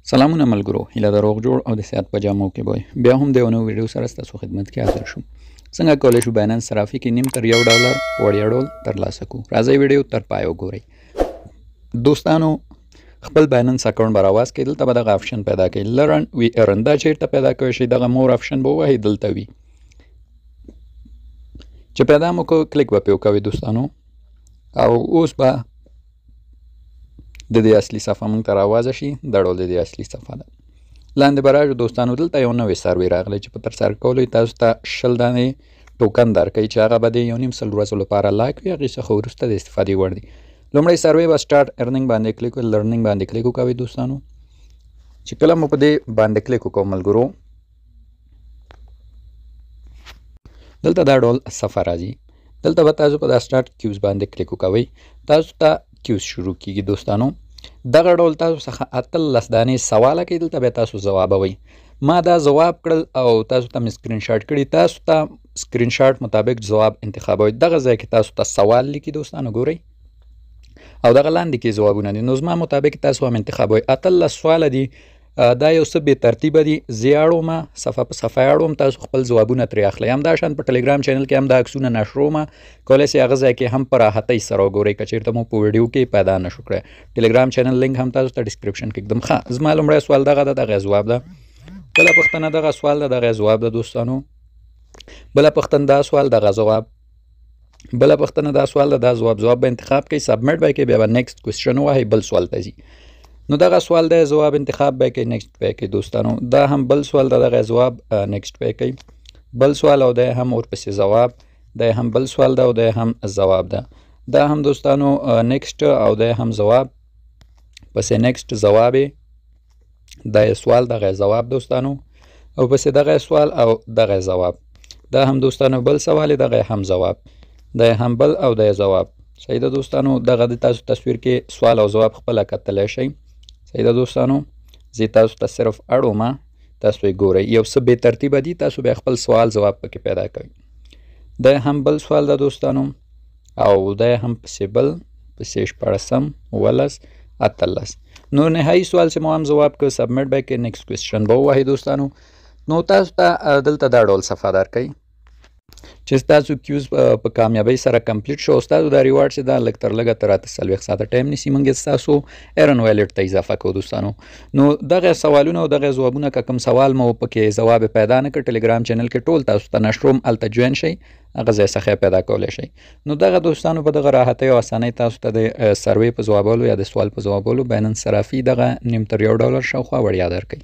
سلامونه ملګرو، هیله ده روغ جوړ او د صحت په جامو کې وئ. بیا هم د یو نوې ویډیو سره ستاسو خدمت کې حاضر شوم. څنګه کولی شو بایننس صرافي کې نیم تر $1 وړیا ډول ترلاسه کړو. راځئ ویډیو تر پای وګورئ. دوستانو، خپل بایننس اکاونټ به راواز کړئ. دلته به دغه آپشن پیدا کړئ. لرن وی ارن دا چیرته پیدا کوئ شئ، دغه مور آپشن به ووهئ، دلته وي. چې پیدا مو کړو کلیک به پرې وکوئ دوستانو، او اوس به د دې اصلي صفحه موږ ته راوازه شي. دا ډول د دې اصلي صفحه ده. لاندې به راشو دوستانو، دلته یو نوی سروې راغلی چې په ترسره کولو یې تاسو ته 20 دانې ټوکن درکوي چې هغه به د 1.5 سل ورځو لپاره لایق وي. هغې څخه وروسته د استفادې وړ دي. لومړی سروې به سټارټ ارنینګ باندې کلیک وکړئ. لرنینګ باندې کلیک وکوئ دوستانو. چې کله مو په دې باندې کلیک وکړو ملګرو، دلته دا ډول صفحه راځي. دلته به تاسو په دا سټارټ کیوز باندې کلیک وکوئ. تاسو ته کیوز شروع کیږي دوستانو. دغه ډول تاسو څخه 18 دانې سواله کوي. دلته به تاسو ځوابوئ. ما دا ځواب کړل او تاسو ته مې سکرین شاټ کړي. تاسو ته سکرین شاټ مطابق ځواب انتخابوئ. دغه ځای کې تاسو ته سوال لیکي دوستانو، ګورئ، او دغه لاندې کې ځوابونه دي. نو زما مطابق تاسو هم انتخابوئ. 18 سواله دي. دا یو څه بې ترتیبه دي. زه اړوم صفحه په صفحه اړوم، تاسو خپل ځوابونه ترې اخلئ. همداشان په ټلګرام چینل کې هم دا عکسونه نشروم، کولی شئ هغه ځای کې هم په راحتۍ سره وګورئ که چېرته مو په ویډیو کې پیدا نه شو کړی. ټلګرام چینل لینک هم تاسو ته ډسکرپشن کې ږدم. ښه، زما لومړی سوال دغه ده، دغه ځواب ده. بله پوښتنه دغه سوال ده، دغه ځواب ده دوستانو. بله پوښتنه دا سوال، دغه ځواب. بله پوښتنه دا سوال ده، دا ځواب. ځواب به انتخاب کوئ، سبمیټ به یې کوئ، بیا به نیکسټ کوېسچن ووهئ، بل سوال ته ځي. نو دغه سوال دی، ځواب انتخاب به یې کوئ، نیکسټ به یې کوئ دوستانو. دا هم بل سوال ده، دغه ځواب، نیکسټ به یې کوئ. بل سوال او دی هم ورپسې ځواب. دی هم بل سوال ده او دی هم ځواب ده. دا هم دوستانو نیکسټ او دی هم ځواب، پسې نیکسټ ځواب یې. دا یې سوال، دغه یې ځواب دوستانو، او پسې دغه یې سوال او دغه یې ځواب. دا هم دوستانو بل سوال، دغه یې هم ځواب. دا یې هم بل او دا یې ځواب. صحیح ده دوستانو. دغه د تاسو تصویر کې سوال او ځواب خپله کتلی شئ. صحیح ده دوستانو. زه تاسو ته صرف اړوم، تاسو یې ګورئ. یو څه بې ترتیبه دي، تاسو بیا خپل سوال ځواب پکې پیدا کوئ. دا هم بل سوال ده دوستانو، او دا هم پسې بل، پسې 14 19 18. نو نهایي سوال چې مو هم ځواب کړ، سبمیټ به یې کړئ، نیکسټ کوېسچن به ووهئ دوستانو. نو تاسو ته دلته دا ډول صفحه درکوي چې ستاسو کیوز په کامیابۍ سره کمپلیټ شو. ستاسو دا ریوارډ چې دا لږ تر لږه تر 48 ساعته ټایم نیسي. موږ یې ستاسو ایرن ویلټ ته اضافه کوو دوستانو. نو دغه سوالونه او دغه ځوابونه که کوم سوال مو پکې ځواب پیدا نه کړ، ټلګرام چینل کې ټول تاسو ته نشروم، هلته جوین شئ، هغه ځای څخه پیدا کولی شئ. نو دغه دوستانو په دغه راحتۍ او اسانۍ تاسو ته د سروې په ځوابولو یا د سوال په ځوابولو بایننس صرافي دغه نیم تر $1 شاوخوا وړیا درکوي.